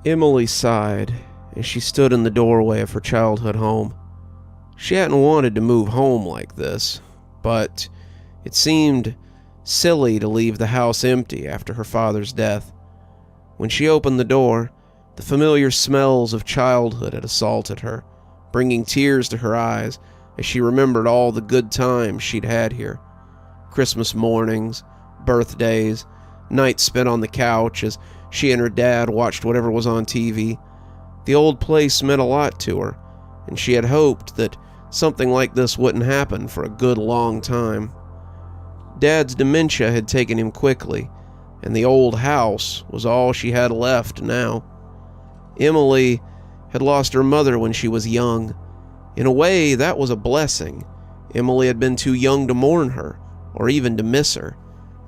Emily sighed as she stood in the doorway of her childhood home. She hadn't wanted to move home like this, but it seemed silly to leave the house empty after her father's death. When she opened the door, the familiar smells of childhood had assaulted her, bringing tears to her eyes as she remembered all the good times she'd had here. Christmas mornings, birthdays, nights spent on the couch as she and her dad watched whatever was on TV. The old place meant a lot to her, and she had hoped that something like this wouldn't happen for a good long time. Dad's dementia had taken him quickly, and the old house was all she had left now. Emily had lost her mother when she was young. In a way, that was a blessing. Emily had been too young to mourn her, or even to miss her,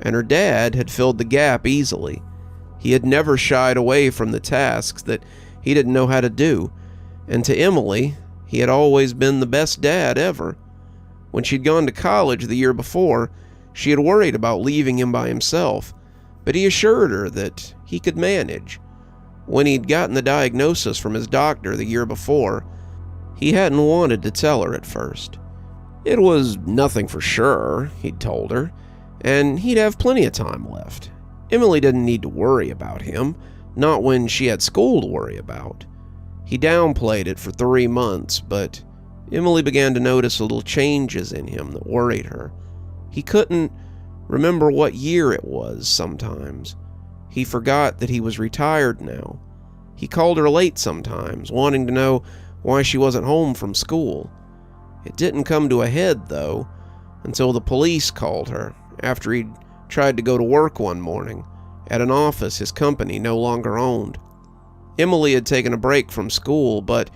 and her dad had filled the gap easily. He had never shied away from the tasks that he didn't know how to do, and to Emily, he had always been the best dad ever. When she'd gone to college the year before, she had worried about leaving him by himself, but he assured her that he could manage. When he'd gotten the diagnosis from his doctor the year before, he hadn't wanted to tell her at first. It was nothing for sure, he'd told her, and he'd have plenty of time left. Emily didn't need to worry about him, not when she had school to worry about. He downplayed it for 3 months, but Emily began to notice little changes in him that worried her. He couldn't remember what year it was sometimes. He forgot that he was retired now. He called her late sometimes, wanting to know why she wasn't home from school. It didn't come to a head, though, until the police called her after he'd tried to go to work one morning at an office his company no longer owned. Emily had taken a break from school, but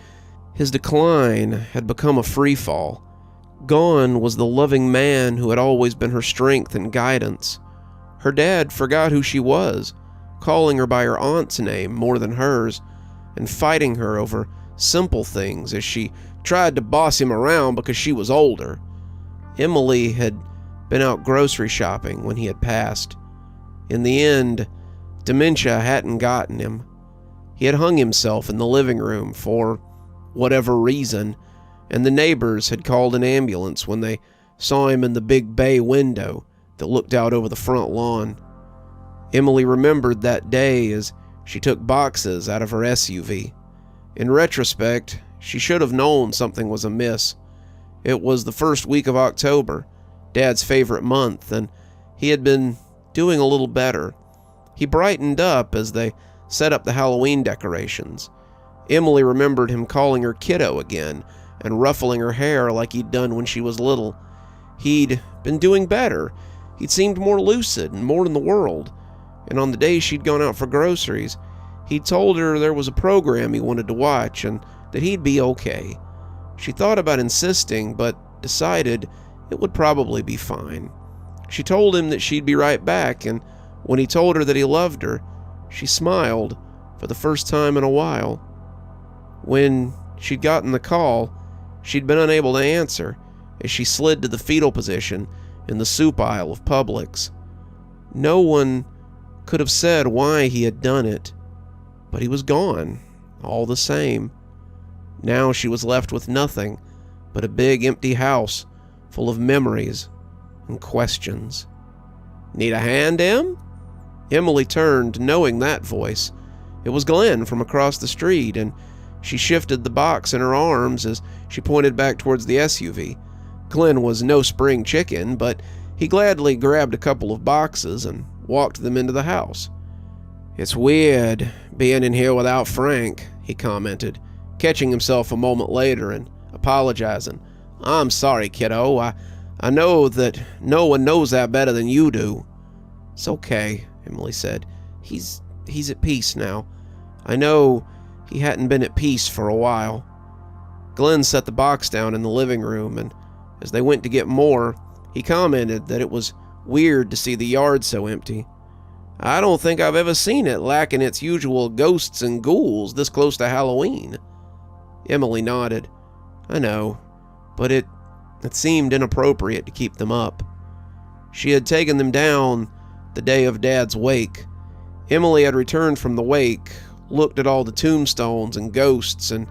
his decline had become a freefall. Gone was the loving man who had always been her strength and guidance. Her dad forgot who she was, calling her by her aunt's name more than hers, and fighting her over simple things as she tried to boss him around because she was older. Emily had been out grocery shopping when he had passed. In the end, dementia hadn't gotten him. He had hung himself in the living room for whatever reason, and the neighbors had called an ambulance when they saw him in the big bay window that looked out over the front lawn. Emily remembered that day as she took boxes out of her SUV. In retrospect, she should have known something was amiss. It was the first week of October, Dad's favorite month, and he had been doing a little better. He brightened up as they set up the Halloween decorations. Emily remembered him calling her kiddo again and ruffling her hair like he'd done when she was little. He'd been doing better. He'd seemed more lucid and more in the world. And on the day she'd gone out for groceries, he'd told her there was a program he wanted to watch and that he'd be okay. She thought about insisting, but decided it would probably be fine. She told him that she'd be right back, and when he told her that he loved her, she smiled for the first time in a while. When she'd gotten the call, she'd been unable to answer as she slid to the fetal position in the soup aisle of Publix. No one could have said why he had done it, but he was gone, all the same. Now she was left with nothing but a big empty house full of memories and questions. "Need a hand, Em?" Emily turned, knowing that voice. It was Glenn from across the street, and she shifted the box in her arms as she pointed back towards the SUV. Glenn was no spring chicken, but he gladly grabbed a couple of boxes and walked them into the house. "It's weird being in here without Frank," he commented, catching himself a moment later and apologizing. "I'm sorry, kiddo. I know that no one knows that better than you do." "It's okay," Emily said. He's at peace now. I know he hadn't been at peace for a while." Glenn set the box down in the living room, and as they went to get more, he commented that it was weird to see the yard so empty. "I don't think I've ever seen it lacking its usual ghosts and ghouls this close to Halloween." Emily nodded. "I know, but it seemed inappropriate to keep them up." She had taken them down the day of Dad's wake. Emily had returned from the wake looked at all the tombstones and ghosts and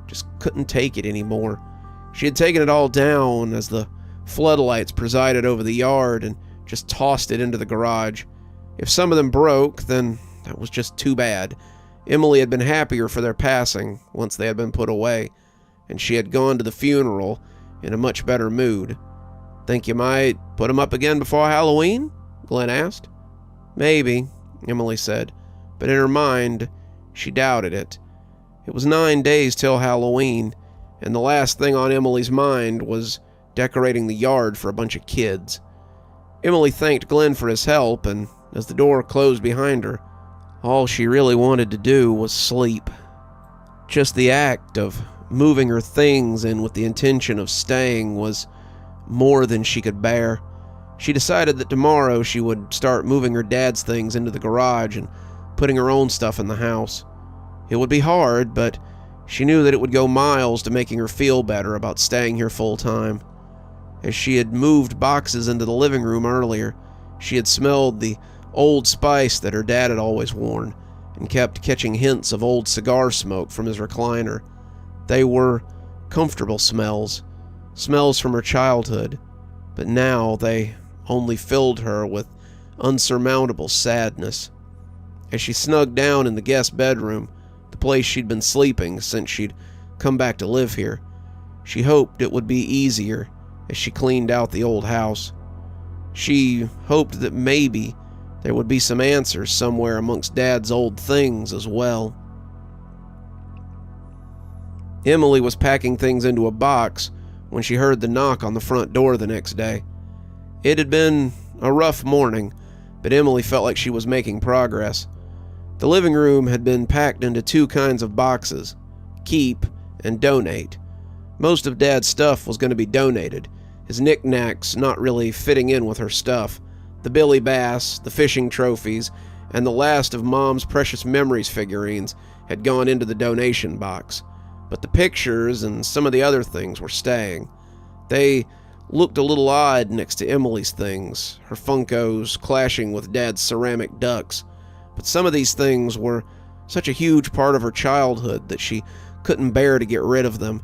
just couldn't take it anymore. She had taken it all down as the floodlights presided over the yard and just tossed it into the garage. If some of them broke, then that was just too bad. Emily had been happier for their passing once they had been put away, and she had gone to the funeral in a much better mood. "Think you might put 'em up again before Halloween?" Glenn asked. "Maybe," Emily said, but in her mind, she doubted it. It was 9 days till Halloween, and the last thing on Emily's mind was decorating the yard for a bunch of kids. Emily thanked Glenn for his help, and as the door closed behind her, all she really wanted to do was sleep. Just the act of moving her things in with the intention of staying was more than she could bear. She decided that tomorrow she would start moving her dad's things into the garage and putting her own stuff in the house. It would be hard, but she knew that it would go miles to making her feel better about staying here full time. As she had moved boxes into the living room earlier, she had smelled the Old Spice that her dad had always worn, and kept catching hints of old cigar smoke from his recliner. They were comfortable smells, smells from her childhood, but now they only filled her with unsurmountable sadness. As she snugged down in the guest bedroom, the place she'd been sleeping since she'd come back to live here, she hoped it would be easier as she cleaned out the old house. She hoped that maybe there would be some answers somewhere amongst Dad's old things as well. Emily was packing things into a box when she heard the knock on the front door the next day. It had been a rough morning, but Emily felt like she was making progress. The living room had been packed into 2 kinds of boxes, keep and donate. Most of Dad's stuff was going to be donated, his knickknacks not really fitting in with her stuff. The Billy Bass, the fishing trophies, and the last of Mom's Precious Memories figurines had gone into the donation box, but the pictures and some of the other things were staying. They looked a little odd next to Emily's things, her Funkos clashing with Dad's ceramic ducks, but some of these things were such a huge part of her childhood that she couldn't bear to get rid of them.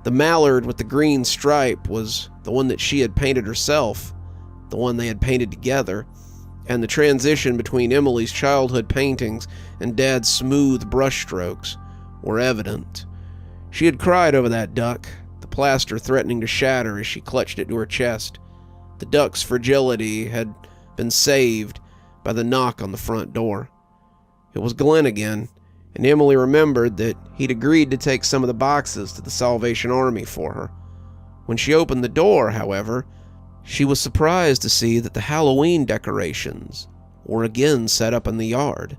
The mallard with the green stripe was the one that she had painted herself, the one they had painted together, and the transition between Emily's childhood paintings and Dad's smooth brushstrokes were evident. She had cried over that duck, the plaster threatening to shatter as she clutched it to her chest. The duck's fragility had been saved by the knock on the front door. It was Glenn again, and Emily remembered that he'd agreed to take some of the boxes to the Salvation Army for her. When she opened the door, however, she was surprised to see that the Halloween decorations were again set up in the yard.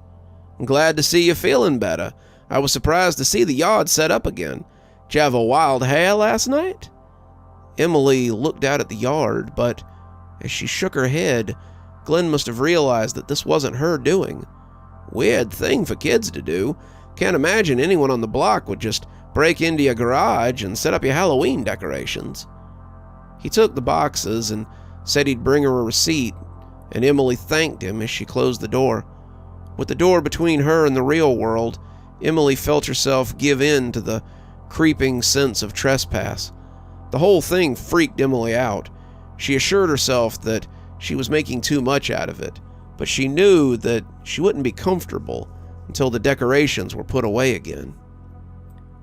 "I'm glad to see you feeling better. I was surprised to see the yard set up again. Did you have a wild hare last night?" Emily looked out at the yard, but as she shook her head, Glenn must have realized that this wasn't her doing. Weird thing for kids to do. Can't imagine anyone on the block would just break into your garage and set up your Halloween decorations. He took the boxes and said he'd bring her a receipt, and Emily thanked him as she closed the door. With the door between her and the real world, Emily felt herself give in to the creeping sense of trespass. The whole thing freaked Emily out. She assured herself that she was making too much out of it, but she knew that she wouldn't be comfortable until the decorations were put away again.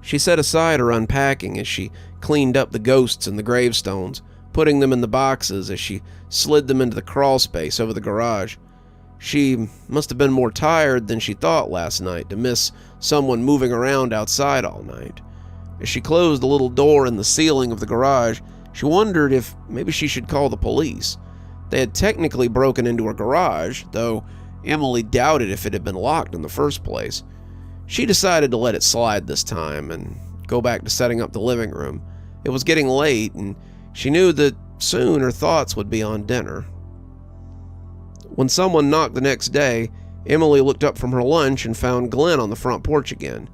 She set aside her unpacking as she cleaned up the ghosts and the gravestones, putting them in the boxes as she slid them into the crawl space over the garage. She must have been more tired than she thought last night to miss someone moving around outside all night. As she closed the little door in the ceiling of the garage, she wondered if maybe she should call the police. They had technically broken into her garage, though Emily doubted if it had been locked in the first place. She decided to let it slide this time and go back to setting up the living room. It was getting late, and she knew that soon her thoughts would be on dinner. When someone knocked the next day, Emily looked up from her lunch and found Glenn on the front porch again.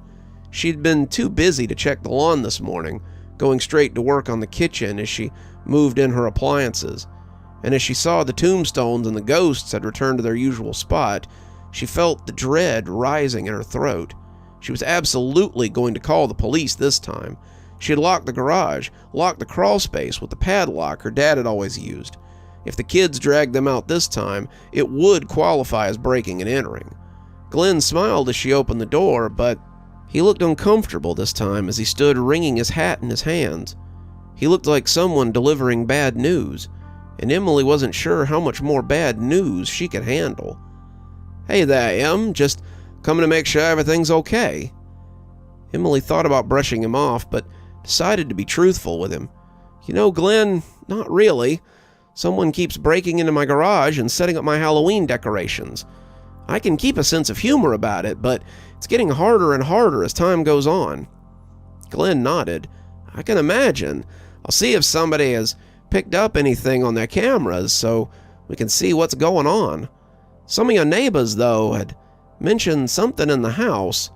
She'd been too busy to check the lawn this morning, going straight to work on the kitchen as she moved in her appliances. And as she saw the tombstones and the ghosts had returned to their usual spot, she felt the dread rising in her throat. She was absolutely going to call the police this time. She had locked the garage, locked the crawl space with the padlock her dad had always used. If the kids dragged them out this time, it would qualify as breaking and entering. Glenn smiled as she opened the door, but he looked uncomfortable this time as he stood wringing his hat in his hands. He looked like someone delivering bad news, and Emily wasn't sure how much more bad news she could handle. "Hey there, Em, just coming to make sure everything's okay." Emily thought about brushing him off, but decided to be truthful with him. "You know, Glenn, not really. Someone keeps breaking into my garage and setting up my Halloween decorations. I can keep a sense of humor about it, but it's getting harder and harder as time goes on." Glenn nodded. "I can imagine. I'll see if somebody has picked up anything on their cameras so we can see what's going on. Some of your neighbors, though, had mentioned something in the house.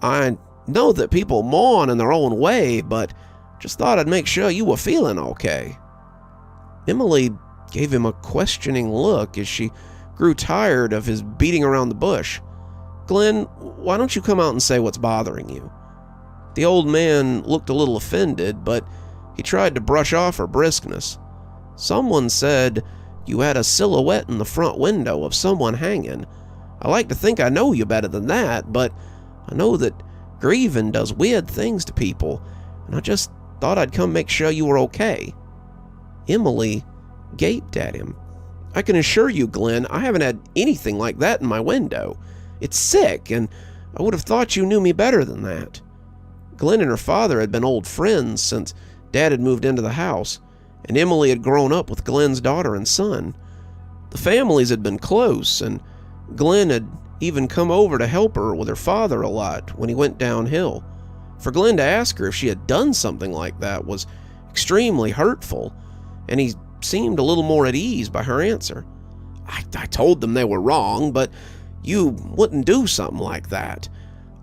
I know that people mourn in their own way, but just thought I'd make sure you were feeling okay." Emily gave him a questioning look as she grew tired of his beating around the bush. "Glenn, why don't you come out and say what's bothering you?" The old man looked a little offended, but he tried to brush off her briskness. "Someone said you had a silhouette in the front window of someone hanging. I like to think I know you better than that, but I know that grieving does weird things to people, and I just thought I'd come make sure you were okay." Emily gaped at him. "I can assure you, Glenn, I haven't had anything like that in my window. It's sick, and I would have thought you knew me better than that." Glenn and her father had been old friends since Dad had moved into the house, and Emily had grown up with Glenn's daughter and son. The families had been close, and Glenn had even come over to help her with her father a lot when he went downhill. For Glenn to ask her if she had done something like that was extremely hurtful, and he seemed a little more at ease by her answer. I told them they were wrong, but you wouldn't do something like that.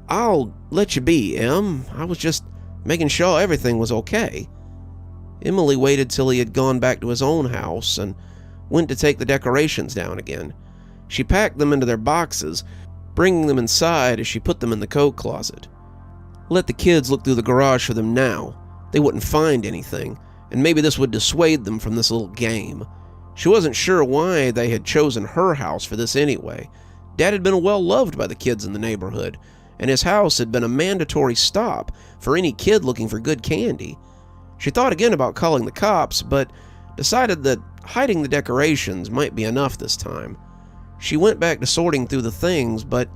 I'll let you be, Em. I was just making sure everything was okay." Emily waited till he had gone back to his own house and went to take the decorations down again. She packed them into their boxes, bringing them inside as she put them in the coat closet. Let the kids look through the garage for them now. They wouldn't find anything, and maybe this would dissuade them from this little game. She wasn't sure why they had chosen her house for this anyway. Dad had been well loved by the kids in the neighborhood, and his house had been a mandatory stop for any kid looking for good candy. She thought again about calling the cops, but decided that hiding the decorations might be enough this time. She went back to sorting through the things, but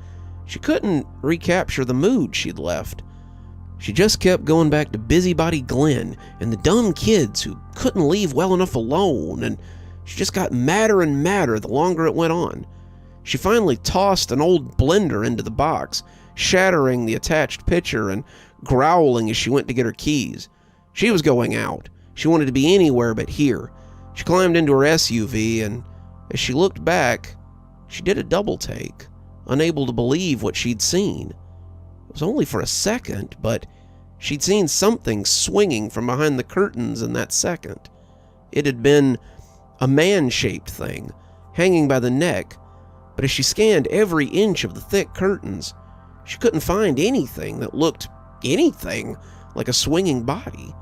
she couldn't recapture the mood she'd left. She just kept going back to busybody Glenn and the dumb kids who couldn't leave well enough alone, and she just got madder and madder the longer it went on. She finally tossed an old blender into the box, shattering the attached pitcher and growling as she went to get her keys. She was going out. She wanted to be anywhere but here. She climbed into her SUV, and as she looked back, she did a double take, unable to believe what she'd seen. It was only for a second, but she'd seen something swinging from behind the curtains in that second. It had been a man-shaped thing, hanging by the neck, but as she scanned every inch of the thick curtains, she couldn't find anything that looked anything like a swinging body.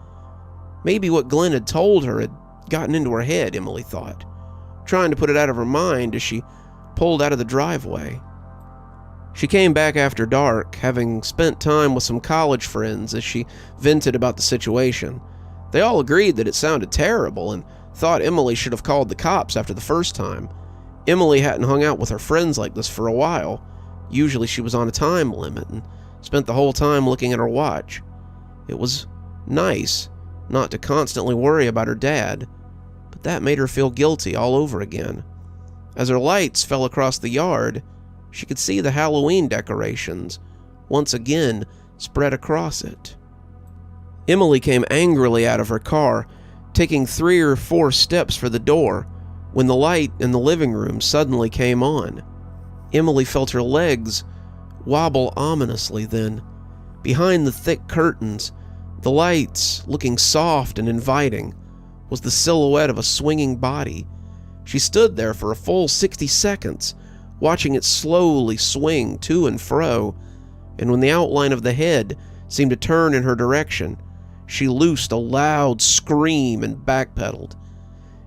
Maybe what Glenn had told her had gotten into her head, Emily thought, trying to put it out of her mind as she pulled out of the driveway. She came back after dark, having spent time with some college friends as she vented about the situation. They all agreed that it sounded terrible and thought Emily should have called the cops after the first time. Emily hadn't hung out with her friends like this for a while. Usually she was on a time limit and spent the whole time looking at her watch. It was nice not to constantly worry about her dad, but that made her feel guilty all over again. As her lights fell across the yard, she could see the Halloween decorations once again spread across it. Emily came angrily out of her car, taking 3 or 4 steps for the door, when the light in the living room suddenly came on. Emily felt her legs wobble ominously then. Behind the thick curtains, the lights, looking soft and inviting, was the silhouette of a swinging body. She stood there for a full 60 seconds, watching it slowly swing to and fro, and when the outline of the head seemed to turn in her direction, she loosed a loud scream and backpedaled.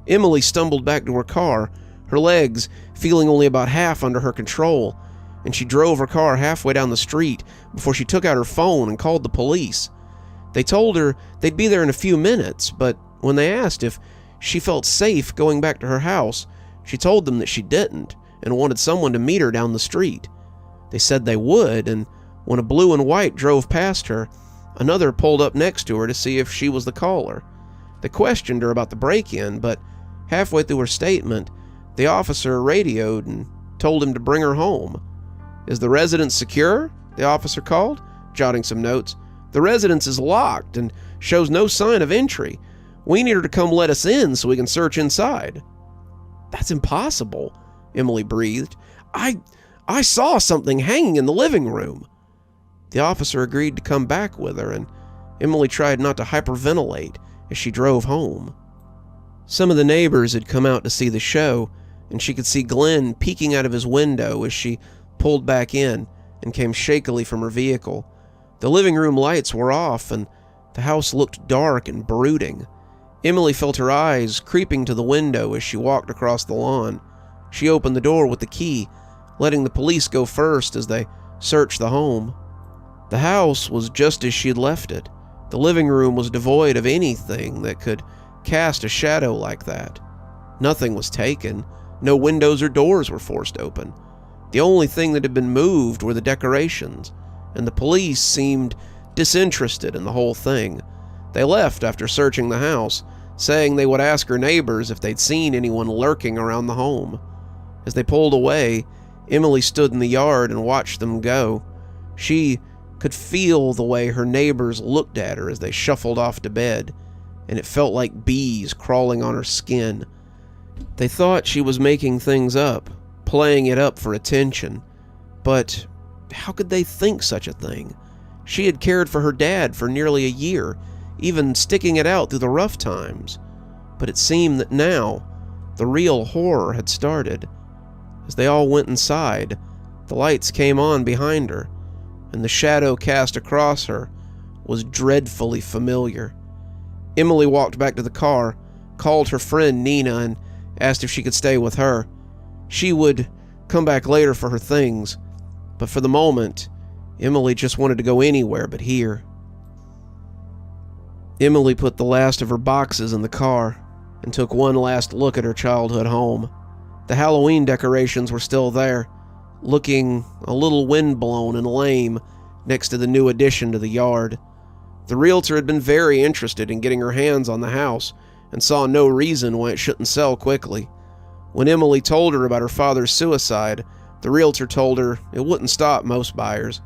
Emily stumbled back to her car, her legs feeling only about half under her control, and she drove her car halfway down the street before she took out her phone and called the police. They told her they'd be there in a few minutes, but when they asked if she felt safe going back to her house, she told them that she didn't and wanted someone to meet her down the street. They said they would, and when a blue and white drove past her, another pulled up next to her to see if she was the caller. They questioned her about the break-in, but halfway through her statement, the officer radioed and told him to bring her home. "Is the residence secure?" the officer called, jotting some notes. "The residence is locked and shows no sign of entry. We need her to come let us in so we can search inside." "That's impossible," Emily breathed. I saw something hanging in the living room." The officer agreed to come back with her, and Emily tried not to hyperventilate as she drove home. Some of the neighbors had come out to see the show, and she could see Glenn peeking out of his window as she pulled back in and came shakily from her vehicle. The living room lights were off, and the house looked dark and brooding. Emily felt her eyes creeping to the window as she walked across the lawn. She opened the door with the key, letting the police go first as they searched the home. The house was just as she had left it. The living room was devoid of anything that could cast a shadow like that. Nothing was taken. No windows or doors were forced open. The only thing that had been moved were the decorations, and the police seemed disinterested in the whole thing. They left after searching the house, saying they would ask her neighbors if they'd seen anyone lurking around the home. As they pulled away, Emily stood in the yard and watched them go. She could feel the way her neighbors looked at her as they shuffled off to bed, and it felt like bees crawling on her skin. They thought she was making things up, playing it up for attention. But how could they think such a thing? She had cared for her dad for nearly a year, even sticking it out through the rough times. But it seemed that now, the real horror had started. As they all went inside, the lights came on behind her, and the shadow cast across her was dreadfully familiar. Emily walked back to the car, called her friend Nina, and asked if she could stay with her. She would come back later for her things, but for the moment, Emily just wanted to go anywhere but here. Emily put the last of her boxes in the car and took one last look at her childhood home. The Halloween decorations were still there, looking a little windblown and lame next to the new addition to the yard. The realtor had been very interested in getting her hands on the house and saw no reason why it shouldn't sell quickly. When Emily told her about her father's suicide, the realtor told her it wouldn't stop most buyers.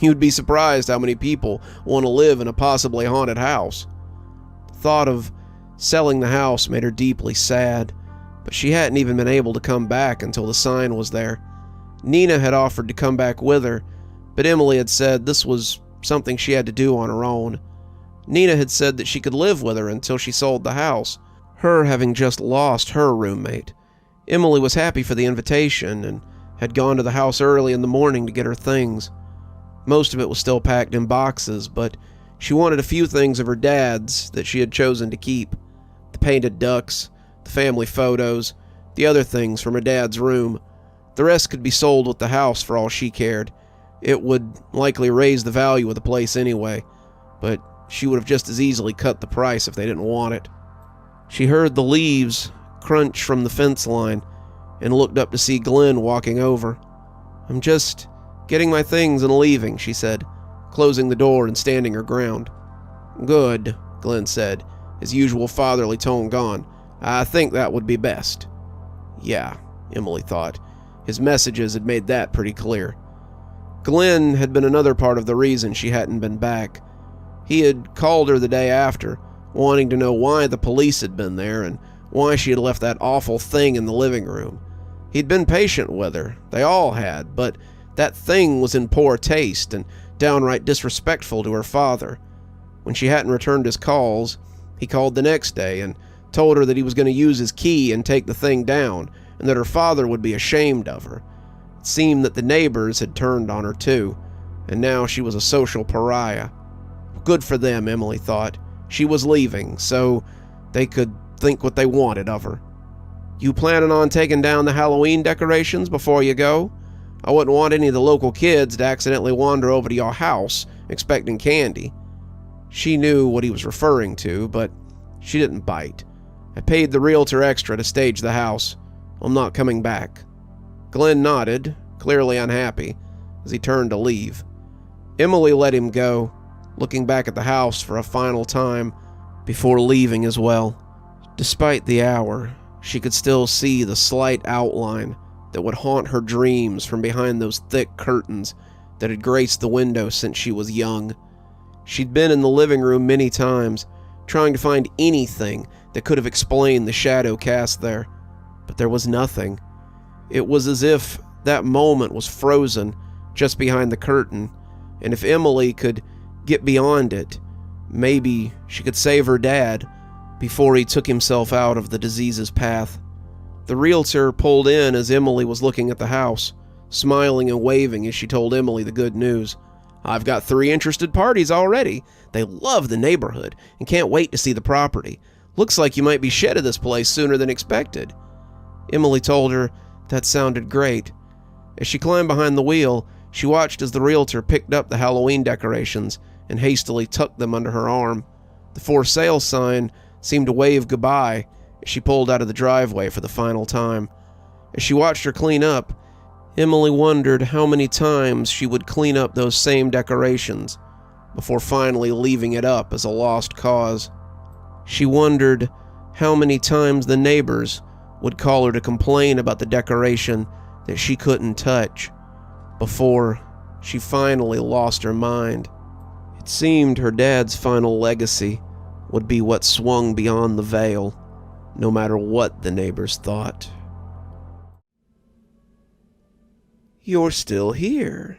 You'd be surprised how many people want to live in a possibly haunted house. The thought of selling the house made her deeply sad, but she hadn't even been able to come back until the sign was there. Nina had offered to come back with her, but Emily had said this was something she had to do on her own. Nina had said that she could live with her until she sold the house, her having just lost her roommate. Emily was happy for the invitation and had gone to the house early in the morning to get her things. Most of it was still packed in boxes, but she wanted a few things of her dad's that she had chosen to keep. The painted ducks, the family photos, the other things from her dad's room. The rest could be sold with the house for all she cared. It would likely raise the value of the place anyway, but she would have just as easily cut the price if they didn't want it. She heard the leaves crunch from the fence line and looked up to see Glenn walking over. "I'm just getting my things and leaving," she said, closing the door and standing her ground. "Good," Glenn said, his usual fatherly tone gone. "I think that would be best." Yeah, Emily thought. His messages had made that pretty clear. Glenn had been another part of the reason she hadn't been back. He had called her the day after, wanting to know why the police had been there and why she had left that awful thing in the living room. He'd been patient with her, they all had, but that thing was in poor taste and downright disrespectful to her father. When she hadn't returned his calls, he called the next day and told her that he was going to use his key and take the thing down, and that her father would be ashamed of her. It seemed that the neighbors had turned on her too. and now she was a social pariah. Good for them, Emily thought. She was leaving, so they could think what they wanted of her. You planning on taking down the Halloween decorations before you go? I wouldn't want any of the local kids to accidentally wander over to your house expecting candy. She knew what he was referring to, but she didn't bite. I paid the realtor extra to stage the house. I'm not coming back. Glenn nodded, clearly unhappy, as he turned to leave. Emily let him go, looking back at the house for a final time before leaving as well. Despite the hour, she could still see the slight outline that would haunt her dreams from behind those thick curtains that had graced the window since she was young. She'd been in the living room many times, trying to find anything that could have explained the shadow cast there, but there was nothing. It was as if that moment was frozen just behind the curtain, and if Emily could get beyond it, maybe she could save her dad before he took himself out of the disease's path. The realtor pulled in as Emily was looking at the house, smiling and waving as she told Emily the good news. I've got 3 interested parties already. They love the neighborhood and can't wait to see the property. Looks like you might be shed of this place sooner than expected. Emily told her that sounded great. As she climbed behind the wheel, she watched as the realtor picked up the Halloween decorations and hastily tucked them under her arm. The for sale sign seemed to wave goodbye as she pulled out of the driveway for the final time. As she watched her clean up, Emily wondered how many times she would clean up those same decorations before finally leaving it up as a lost cause. She wondered how many times the neighbors would call her to complain about the decoration that she couldn't touch before she finally lost her mind. It seemed her dad's final legacy would be what swung beyond the veil, no matter what the neighbors thought. You're still here.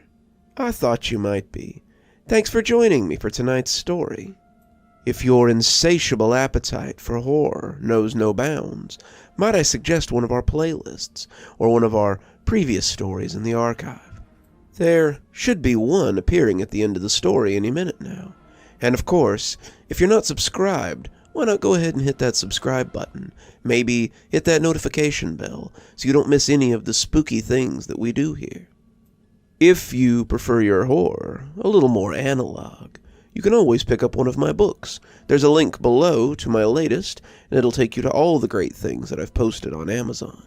I thought you might be. Thanks for joining me for tonight's story. If your insatiable appetite for horror knows no bounds, might I suggest one of our playlists, or one of our previous stories in the archive? There should be one appearing at the end of the story any minute now. And of course, if you're not subscribed, why not go ahead and hit that subscribe button? Maybe hit that notification bell so you don't miss any of the spooky things that we do here. If you prefer your horror a little more analog, you can always pick up one of my books. There's a link below to my latest, and it'll take you to all the great things that I've posted on Amazon.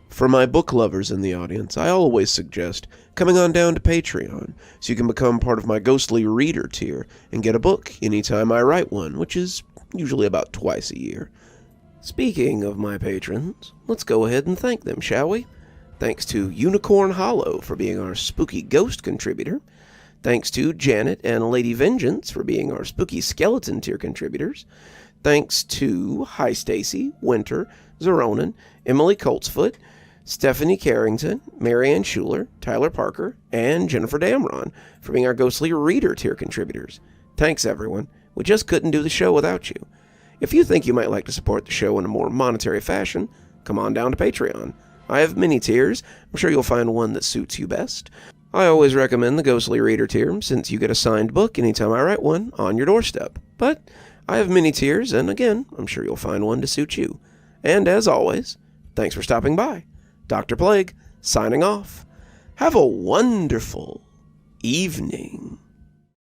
For my book lovers in the audience, I always suggest coming on down to Patreon so you can become part of my ghostly reader tier and get a book anytime I write one, which is usually about twice a year. Speaking of my patrons, let's go ahead and thank them, shall we? Thanks to Unicorn Hollow for being our spooky ghost contributor. Thanks to Janet and Lady Vengeance for being our spooky skeleton tier contributors. Thanks to Hi Stacy, Winter, Xaronan, Emily Coltsfoot, Stephanie Carrington, Marianne Schuler, Tyler Parker, and Jennifer Damron for being our ghostly reader tier contributors. Thanks, everyone. We just couldn't do the show without you. If you think you might like to support the show in a more monetary fashion, come on down to Patreon. I have many tiers. I'm sure you'll find one that suits you best. I always recommend the Ghostly Reader tier, since you get a signed book anytime I write one on your doorstep. But I have many tiers, and again, I'm sure you'll find one to suit you. And as always, thanks for stopping by. Dr. Plague, signing off. Have a wonderful evening.